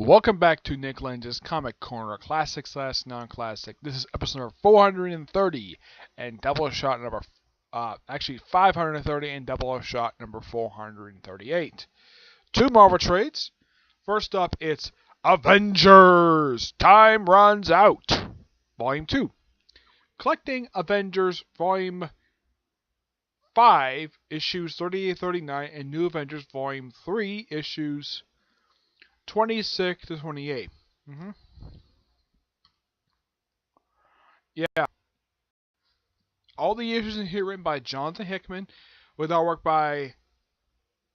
Welcome back to Nick Lenz's Comic Corner, Classic / Non-Classic. This is episode number 430 and Doubleshot number, actually 530 and Doubleshot number 438. Two Marvel trades. First up, it's Avengers! Time Runs Out! Volume 2. Collecting Avengers Volume 5, issues 38-39, and New Avengers Volume 3, issues 26 to 28. Yeah. All the issues in here written by Jonathan Hickman, with artwork by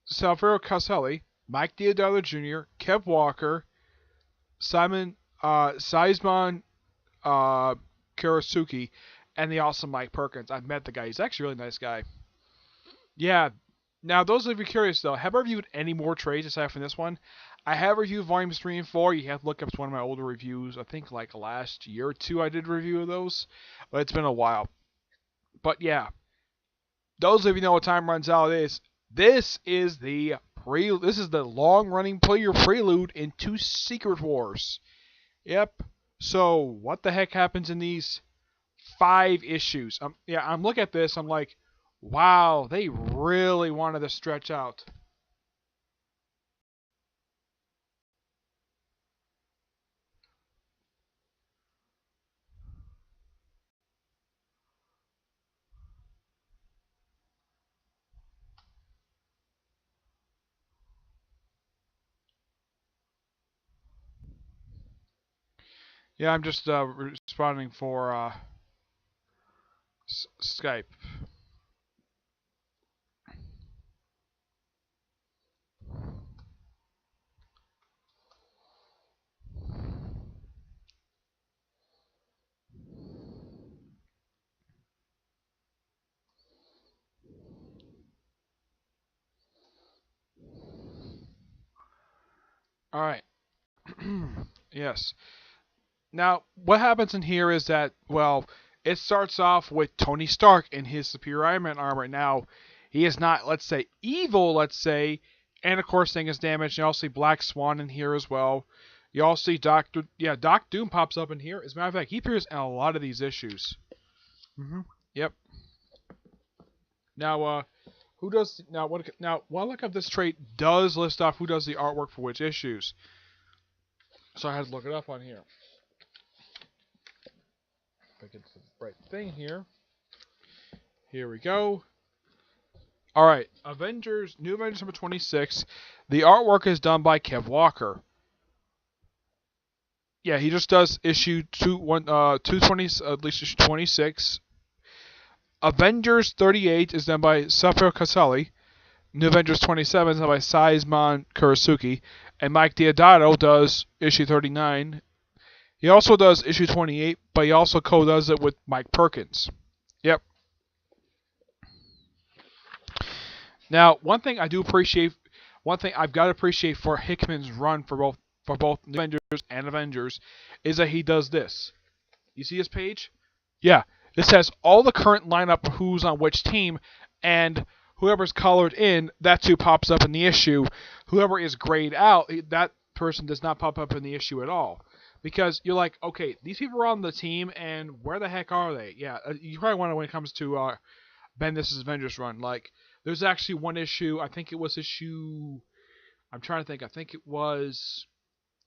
Salvatore Caselli, Mike Deodato Jr., Kev Walker, Simon Seisman Kurasuki, and the awesome Mike Perkins. I've met the guy. He's actually a really nice guy. Yeah. Now, those of you curious, though, have I reviewed any more trades aside from this one? I have reviewed Volumes 3 and 4. You have to look up one of my older reviews. I think like last year or two I did a review of those. But it's been a while. But yeah. Those of you know what Time Runs Out is, this is the long-running player prelude into Secret Wars. Yep. So, what the heck happens in these 5 issues? I'm looking at this, I'm like, wow, they really wanted to stretch out. Yeah, I'm just responding for Skype. Alright. Yes. Now, what happens in here is that, well, it starts off with Tony Stark in his Superior Iron Man armor. Now, he is not, let's say, evil, and of course, thing is damaged. You also see Black Swan in here as well. You also see Doc Doom pops up in here. As a matter of fact, he appears in a lot of these issues. Yep. Now, one look up this trait does list off who does the artwork for which issues. So I had to look it up on here. If I get the right thing here. Here we go. Alright, New Avengers number 26. The artwork is done by Kev Walker. Yeah, he just does issue 220, at least issue 26. Avengers 38 is done by Salvatore Caselli. New Avengers 27 is done by Seisman Kurasuki. And Mike Deodato does issue 39. He also does issue 28, but he also co-does it with Mike Perkins. Yep. Now, one thing I've got to appreciate for Hickman's run for both New Avengers and Avengers is that he does this. You see his page? Yeah. This has all the current lineup of who's on which team, and whoever's colored in, that's who pops up in the issue. Whoever is grayed out, that person does not pop up in the issue at all. Because you're like, okay, these people are on the team, and where the heck are they? Yeah, you probably wonder when it comes to Bendis' Avengers run. Like, there's actually one issue, I think it was I'm trying to think, I think it was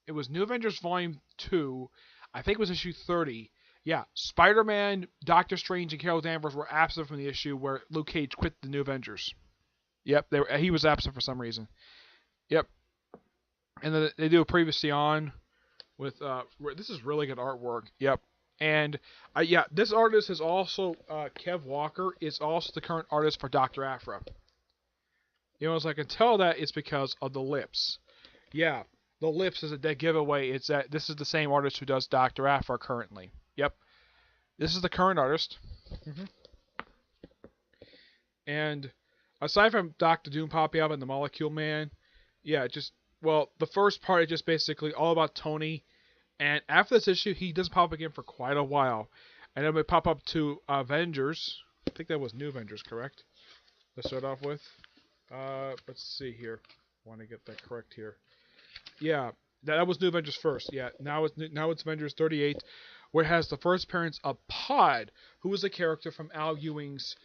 New Avengers Volume 2, I think it was issue 30. Yeah, Spider-Man, Doctor Strange, and Carol Danvers were absent from the issue where Luke Cage quit the New Avengers. Yep, he was absent for some reason. Yep. And then they do a previously on with, this is really good artwork. Yep. And, yeah, this artist is also, Kev Walker is also the current artist for Dr. Aphra. You know, as I can tell that it's because of the lips. Yeah, the lips is a dead giveaway. It's that this is the same artist who does Dr. Aphra currently. Yep. This is the current artist. And aside from Dr. Doom popping up and the Molecule Man, yeah, the first part is just basically all about Tony. And after this issue, he does pop again for quite a while. And then we pop up to Avengers. I think that was New Avengers, correct? To start off with. Let's see here. I want to get that correct here. Yeah. That was New Avengers first. Yeah, now it's Avengers 38, where it has the first appearance of Pod, who is a character from Al Ewing's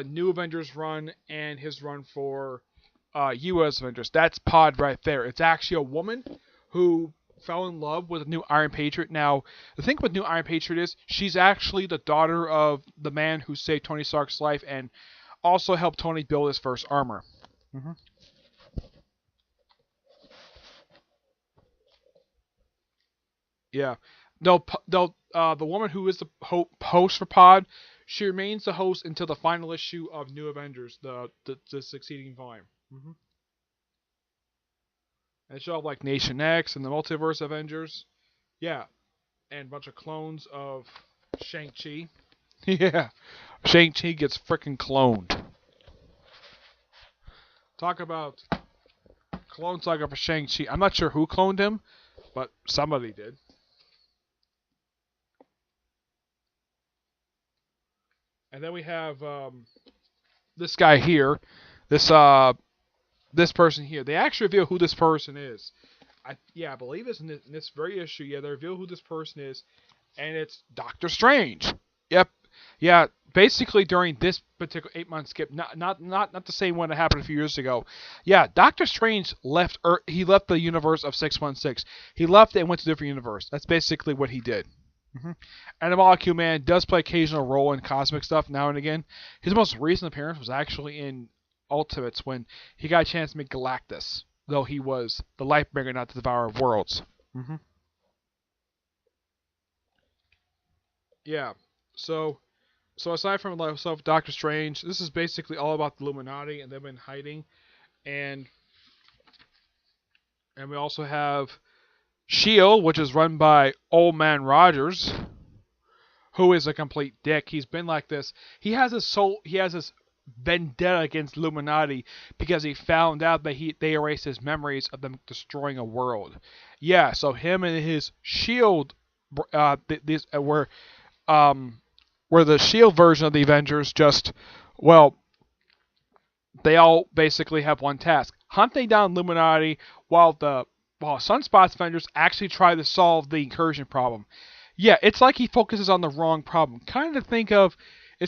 New Avengers run and his run for U.S. Avengers. That's Pod right there. It's actually a woman who fell in love with a new Iron Patriot. Now, the thing with new Iron Patriot is she's actually the daughter of the man who saved Tony Stark's life and also helped Tony build his first armor. hmm Yeah. The woman who is the host for Pod, she remains the host until the final issue of New Avengers, the succeeding volume. And she'll have like Nation X and the Multiverse Avengers. Yeah. And a bunch of clones of Shang-Chi. Yeah. Shang-Chi gets freaking cloned. Talk about clone saga for Shang-Chi. I'm not sure who cloned him, but somebody did. And then we have this guy here, this this person here. They actually reveal who this person is. I believe it's in this very issue. Yeah, they reveal who this person is, and it's Doctor Strange. Yep. Yeah. Basically, during this particular 8-month skip, not the same one that happened a few years ago. Yeah, Doctor Strange left. He left the universe of 616. He left and went to a different universe. That's basically what he did. And the Molecule Man does play occasional role in cosmic stuff now and again. His most recent appearance was actually in Ultimates when he got a chance to meet Galactus, though he was the Lightbringer, not the Devourer of Worlds. Yeah. So aside from Doctor Strange, this is basically all about the Illuminati and they've been hiding, and we also have Shield, which is run by Old Man Rogers, who is a complete dick. He's been like this. He has this vendetta against Illuminati because he found out that they erased his memories of them destroying a world. Yeah, so him and his Shield, where the Shield version of the Avengers they all basically have one task: hunting down Illuminati, while Sunspot's Avengers actually try to solve the incursion problem. Yeah, it's like he focuses on the wrong problem. It's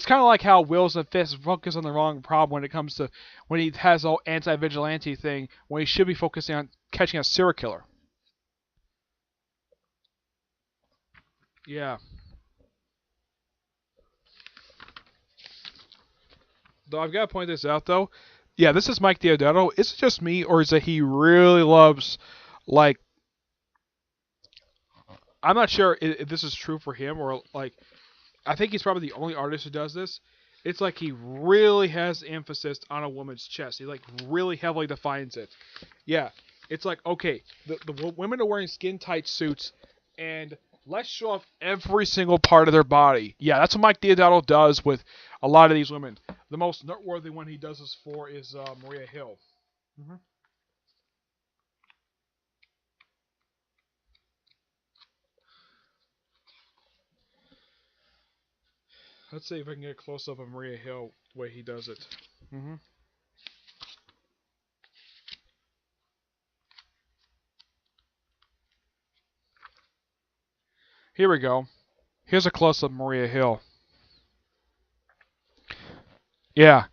kind of like how Wills and Fists focus on the wrong problem when it comes to when he has all anti-vigilante thing when he should be focusing on catching a serial killer. Yeah. Though I've got to point this out though. Yeah, this is Mike Deodato. Is it just me, or is it he really loves, like, I'm not sure if this is true for him, or like, I think he's probably the only artist who does this. It's like he really has emphasis on a woman's chest. He like really heavily defines it. Yeah, it's like, okay, the women are wearing skin tight suits, and let's show off every single part of their body. Yeah, that's what Mike Deodato does with a lot of these women. The most noteworthy one he does this for is Maria Hill. Let's see if I can get a close up of Maria Hill the way he does it. Here we go. Here's a close up of Maria Hill. Yeah,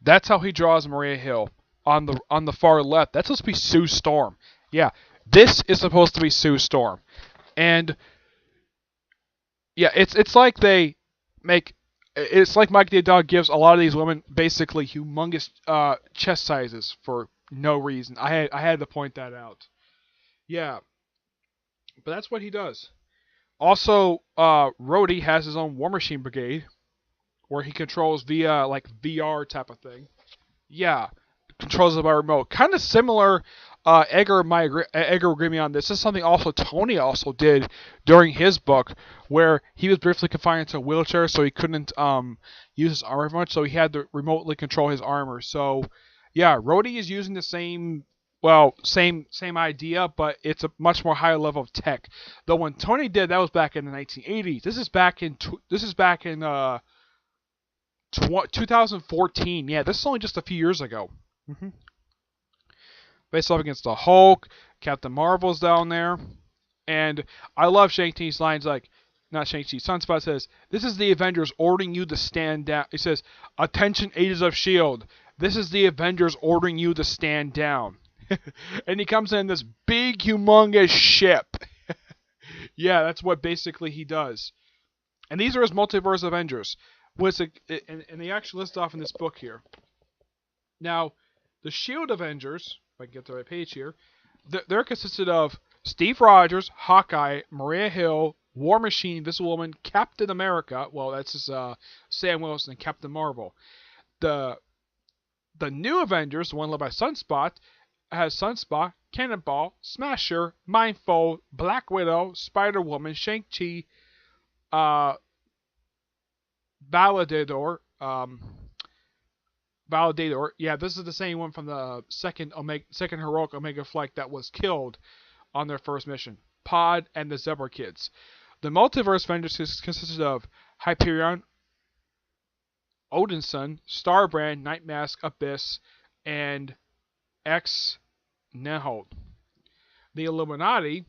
that's how he draws Maria Hill. On the far left, that's supposed to be Sue Storm. Yeah, this is supposed to be Sue Storm. And yeah, it's like they make it's like Mike Deodato gives a lot of these women basically humongous chest sizes for no reason. I had to point that out. Yeah, but that's what he does. Also, Rhodey has his own War Machine Brigade, where he controls via like VR type of thing. Yeah, controls it by remote. Kind of similar. Edgar agreed me on this. This is something also Tony also did during his book, where he was briefly confined to a wheelchair, so he couldn't use his armor much, so he had to remotely control his armor. So, yeah, Rhodey is using the same idea, but it's a much more higher level of tech. Though when Tony did, that was back in the 1980s. This is back in 2014. Yeah, this is only just a few years ago. Faced off against the Hulk, Captain Marvel's down there. And I love Shang-Chi's lines like, not Shang-Chi, Sunspot says, "This is the Avengers ordering you to stand down." He says, "Attention Agents of S.H.I.E.L.D. This is the Avengers ordering you to stand down." And he comes in this big, humongous ship. Yeah, that's what basically he does. And these are his Multiverse Avengers. And they actually list off in this book here. Now, the S.H.I.E.L.D. Avengers, if I can get the right page here, they're consisted of Steve Rogers, Hawkeye, Maria Hill, War Machine, Invisible Woman, Captain America. Well, that's just Sam Wilson and Captain Marvel. The new Avengers, the one led by Sunspot, has Sunspot, Cannonball, Smasher, Mindfold, Black Widow, Spider-Woman, Shang-Chi, Validator. Validator. Yeah, this is the same one from the second heroic Omega flight that was killed on their first mission. Pod and the Zebra Kids. The Multiverse Avengers consisted of Hyperion, Odinson, Starbrand, Nightmask, Abyss, and X-Nehold. The Illuminati,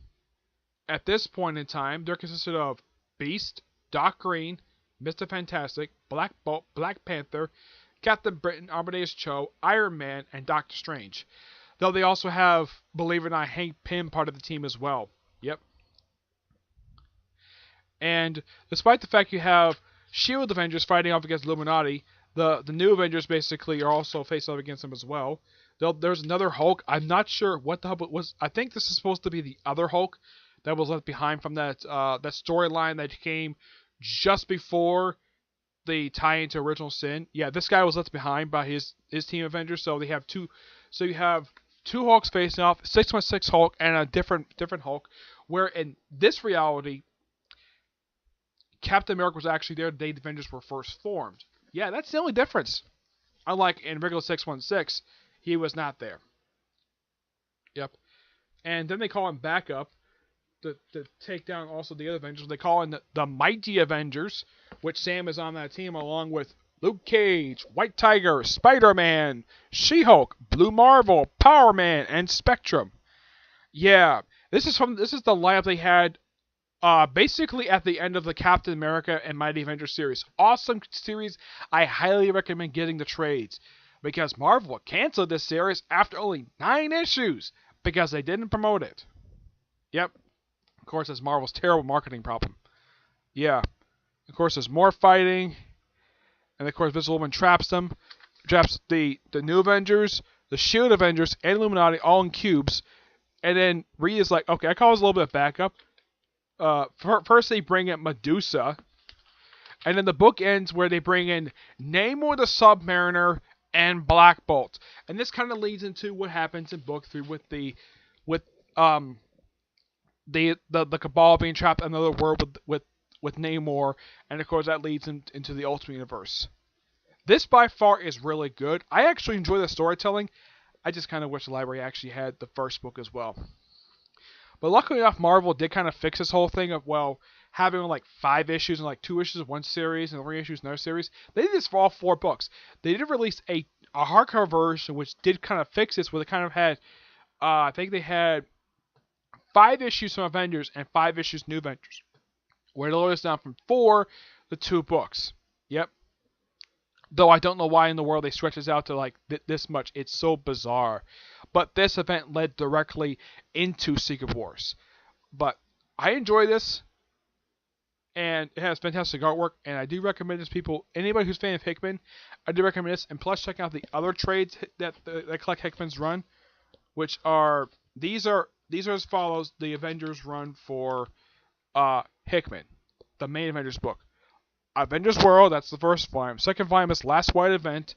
at this point in time, they're consisted of Beast, Doc Green, Mr. Fantastic, Black Bolt, Black Panther, Captain Britain, Amadeus Cho, Iron Man, and Doctor Strange. Though they also have, believe it or not, Hank Pym part of the team as well. Yep. And despite the fact you have S.H.I.E.L.D. Avengers fighting off against Illuminati, the new Avengers basically are also facing off against them as well. There's another Hulk. I'm not sure what the hell it was. I think this is supposed to be the other Hulk that was left behind from that storyline that came just before the tie-in to Original Sin. Yeah, this guy was left behind by his team Avengers. So they have two. So you have two Hulks facing off, 616 Hulk and a different Hulk. Where in this reality, Captain America was actually there the day the Avengers were first formed. Yeah, that's the only difference. Unlike in regular 616, he was not there. Yep. And then they call him back up to take down also the other Avengers. They call in the Mighty Avengers, which Sam is on that team along with Luke Cage, White Tiger, Spider-Man, She-Hulk, Blue Marvel, Power Man, and Spectrum. Yeah, this is the lineup they had basically at the end of the Captain America and Mighty Avengers series. Awesome series. I highly recommend getting the trades because Marvel canceled this series after only 9 issues because they didn't promote it. Yep. Of course, that's Marvel's terrible marketing problem. Yeah. Of course, there's more fighting. And of course, Invisible Woman traps them. Traps the new Avengers, the S.H.I.E.L.D. Avengers, and Illuminati all in cubes. And then Reed is like, okay, I call this a little bit of backup. First they bring in Medusa. And then the book ends where they bring in Namor the Submariner and Black Bolt. And this kind of leads into what happens in book 3 with the Cabal being trapped in another world with Namor, and of course that leads into the Ultimate Universe. This by far is really good. I actually enjoy the storytelling. I just kind of wish the library actually had the first book as well. But luckily enough, Marvel did kind of fix this whole thing of, well, having like 5 issues and like 2 issues of one series and 3 issues in another series. They did this for all 4 books. They did release a hardcover version which did kind of fix this, where they kind of had, I think they had 5 issues from Avengers and 5 issues New Avengers, where it lowered us down from 4 to 2 books. Yep. Though I don't know why in the world they stretch this out to like this much. It's so bizarre. But this event led directly into Secret Wars. But I enjoy this. And it has fantastic artwork. And I do recommend this to people. Anybody who's a fan of Hickman, I do recommend this. And plus check out the other trades that collect Hickman's run. Which are, these are as follows. The Avengers run for Hickman. The main Avengers book. Avengers World, that's the first volume. Second volume is Last White Event.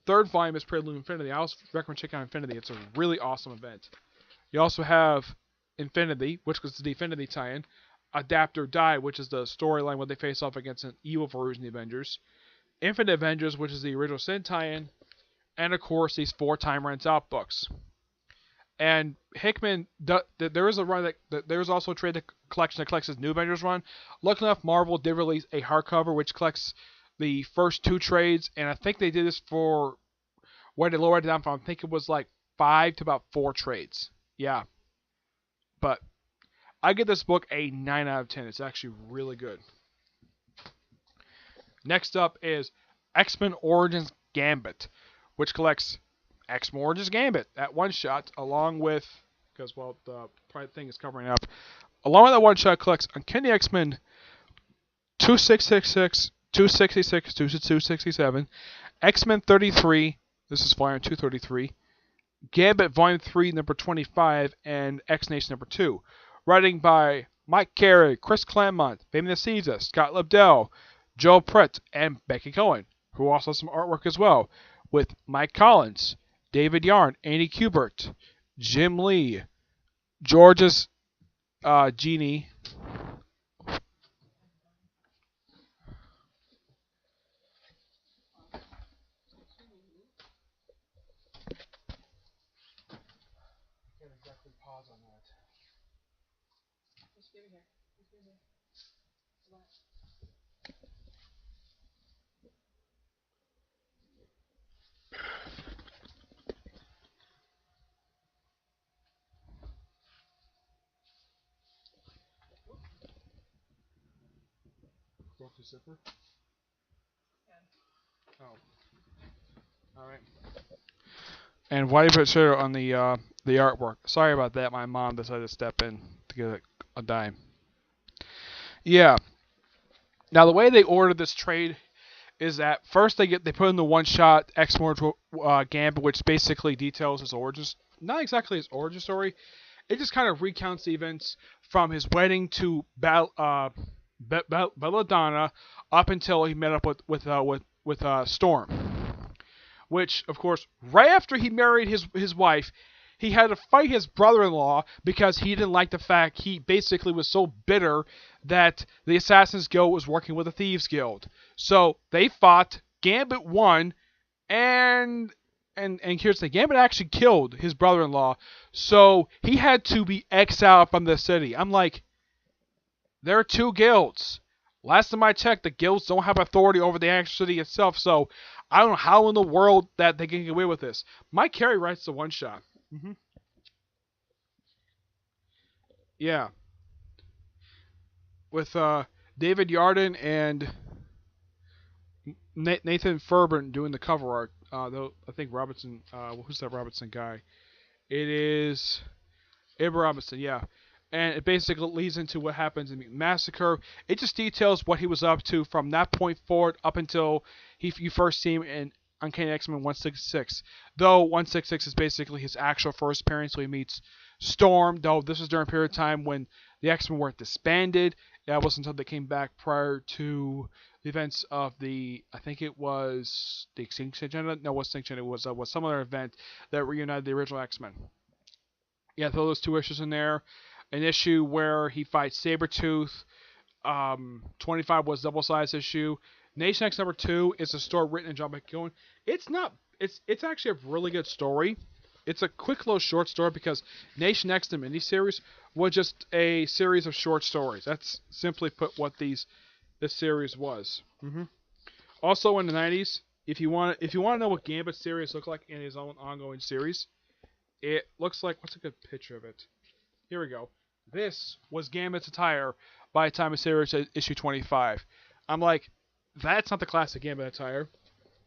Third volume is Prelude to Infinity. I also recommend checking out Infinity. It's a really awesome event. You also have Infinity, which was the Infinity tie-in. Adapt or Die, which is the storyline where they face off against an evil version of the Avengers. Infinite Avengers, which is the original Sin tie-in. And of course, these 4 Time Runs Out books. And Hickman, there is a run that there is also a trade collection that collects his New Avengers run. Luckily enough, Marvel did release a hardcover which collects the first 2 trades, and I think they did this for where they lowered it down from. I think it was like 5 to about 4 trades. Yeah. But I give this book a 9 out of 10. It's actually really good. Next up is XMen Origins Gambit, which collects XMen Origins Gambit at one shot, along with, because, well, the private thing is covering up, along with that one shot collects Uncanny X-Men 2666, 266, 267, X-Men 33, this is Volume 233, Gambit Volume 3, number 25, and X-Nation number 2. Writing by Mike Carey, Chris Claremont, Fabian Nicieza, Scott Lobdell, Joe Pratt, and Becky Cohen, who also has some artwork as well, with Mike Collins, David Yarn, Andy Kubert, Jim Lee, George's Genie, broke the zipper? Oh. Alright. And why do you put sugar on the artwork? Sorry about that, my mom decided to step in to get a dime. Yeah. Now the way they ordered this trade is that first they put in the one-shot X-Men Gambit, which basically details his origins. Not exactly his origin story. It just kind of recounts the events from his wedding to Belladonna up until he met up with Storm. Which, of course, right after he married his wife, he had to fight his brother-in-law because he didn't like the fact he basically was so bitter that the Assassin's Guild was working with the Thieves Guild. So they fought, Gambit won, and here's the thing, Gambit actually killed his brother-in-law, so he had to be exiled from the city. I'm like, there are two guilds. Last time I checked, the guilds don't have authority over the actual city itself, so I don't know how in the world that they can get away with this. Mike Carey writes the one-shot. Yeah. With David Yarden and Nathan Furban doing the cover art. Though I think Robinson, who's that Robinson guy? It is Abe Robinson, yeah. And it basically leads into what happens in the Massacre. It just details what he was up to from that point forward up until you first see him in Uncanny X-Men 166. Though 166 is basically his actual first appearance, so he meets Storm. Though this is during a period of time when the X-Men weren't disbanded. That wasn't until they came back prior to the events of I think it was the Extinction Agenda. No, it was Extinction. It was some other event that reunited the original X-Men. Yeah, throw those two issues in there. An issue where he fights Sabretooth. 25 was double-sized issue. Nation X number 2 is a story written and drawn by Cohen. It's actually a really good story. It's a quick little short story because Nation X, the miniseries, was just a series of short stories. That's simply put what this series was. Also in the 90s, if you want to know what Gambit series looked like in his own ongoing series, it looks like, what's a good picture of it? Here we go. This was Gambit's attire by the time of series issue 25. I'm like, that's not the classic Gambit attire.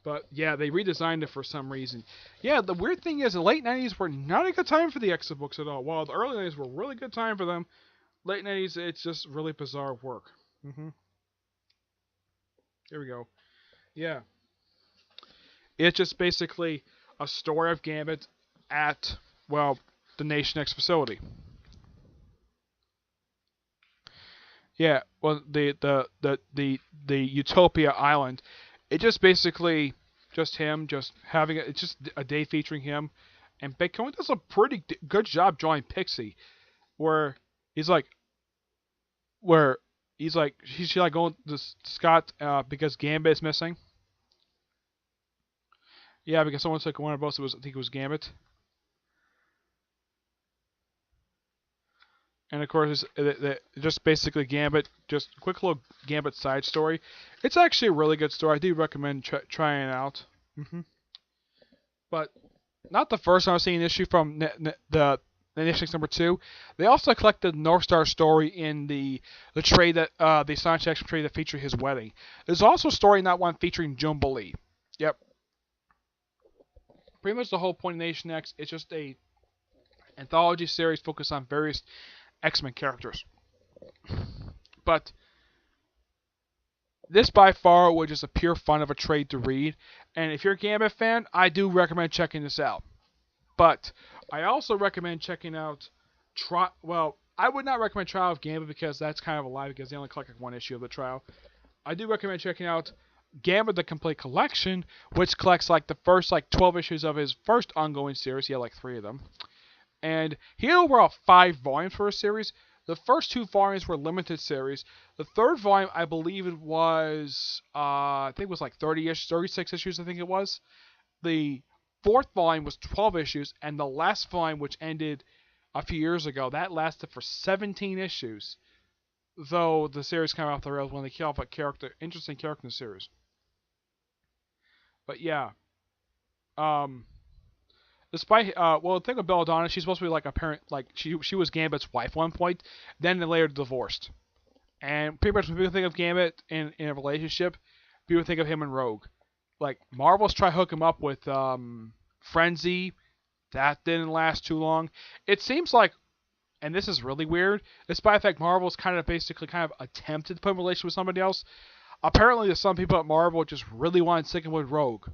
But yeah, they redesigned it for some reason. Yeah, the weird thing is the late 90s were not a good time for the X-Men books at all. While the early 90s were a really good time for them, late 90s, it's just really bizarre work. Here we go. Yeah. It's just basically a story of Gambit at, well, the Nation X facility. Yeah, well, the Utopia Island, it just basically just him, just having it's just a day featuring him, and Cohen does a pretty good job drawing Pixie, where he's like he's like going to Scott because Gambit is missing. Yeah, because someone took one of us. I think it was Gambit. And of course, just basically Gambit, just a quick little Gambit side story. It's actually a really good story. I do recommend trying it out. But not the first time I've seen an issue from then Issue number 2. They also collected North Star story in the trade that the science fiction trade that featured his wedding. There's also a story in that one featuring Jubilee. Yep. Pretty much the whole point of Nation X. It's just a anthology series focused on various X-Men characters. But this by far was just a pure fun of a trade to read. And if you're a Gambit fan, I do recommend checking this out. But I also recommend checking out I would not recommend Trial of Gambit because that's kind of a lie because they only collect like one issue of the trial. I do recommend checking out Gambit the Complete Collection, which collects like the first like 12 issues of his first ongoing series. He had like 3 of them. And he had overall 5 volumes for a series. The first 2 volumes were limited series. The third volume, I believe it was, I think it was like 36 issues, I think it was. The fourth volume was 12 issues, and the last volume, which ended a few years ago, that lasted for 17 issues. Though the series came off the rails when they killed off a interesting character in the series. But yeah. Despite the thing with Belladonna, she's supposed to be like a parent, like she was Gambit's wife at one point, then they later divorced. And pretty much when people think of Gambit in a relationship, people think of him and Rogue. Like Marvel's tried to hook him up with Frenzy, that didn't last too long. It seems like, and this is really weird, despite the fact Marvel's kind of attempted to put him in a relationship with somebody else. Apparently, there's some people at Marvel just really want to stick him with Rogue.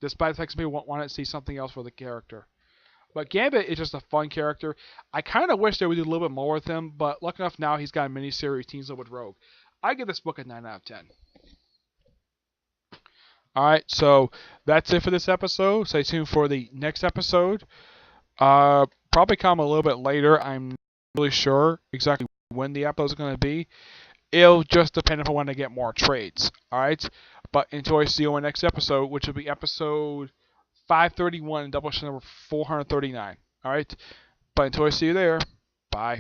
Despite the fact some people want to see something else for the character. But Gambit is just a fun character. I kind of wish they would do a little bit more with him, but lucky enough now he's got a miniseries teams up with Rogue. I give this book a 9 out of 10. Alright, so that's it for this episode. Stay tuned for the next episode. Probably come a little bit later. I'm not really sure exactly when the episode is going to be. It'll just depend if I want to get more trades. Alright? But enjoy, see you on the next episode, which will be episode 531 and Doubleshot number 439. Alright? But enjoy, see you there. Bye.